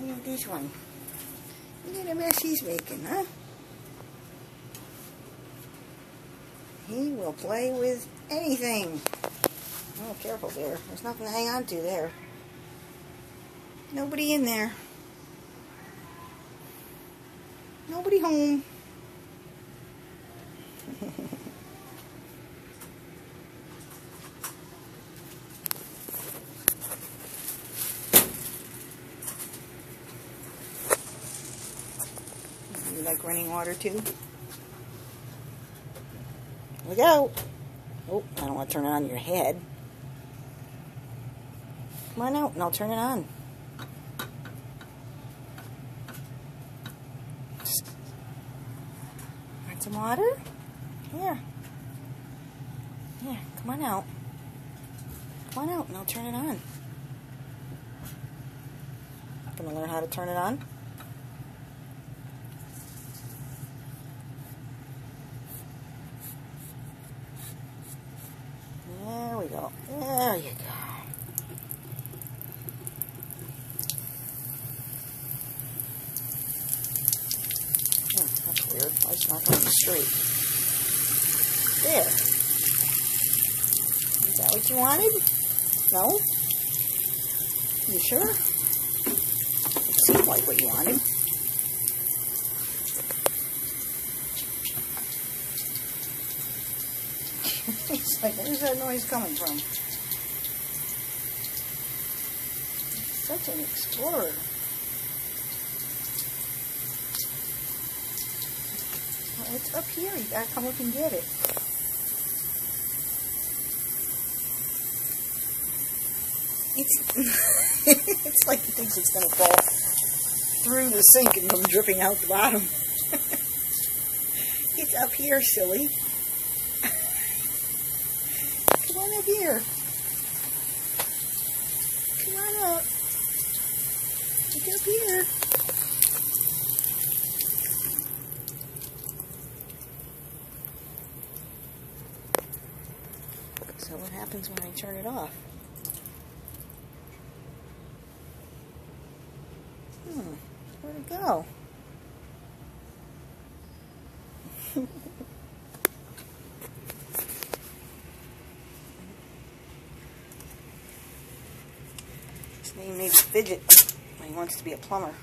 Yeah, this one. Look at the mess he's making, huh? He will play with anything. Oh, careful there. There's nothing to hang on to there. Nobody in there. Nobody home. You like running water too? Look out! Oh, I don't want to turn it on your head. Come on out and I'll turn it on. Want some water? Here. Here, come on out. Come on out and I'll turn it on. Gonna learn how to turn it on? There we go. There you go. That's weird. Why is it not going straight? There. Is that what you wanted? No? You sure? It seemed like what you wanted. It's like, where's that noise coming from? Such an explorer. Well, it's up here. You gotta come up and get it. It's like it thinks it's gonna fall through the sink and come dripping out the bottom. It's up here, silly. Come on up here. Come on up. Get up here. So what happens when I turn it off? Where'd it go? His name is Fidget. He wants to be a plumber.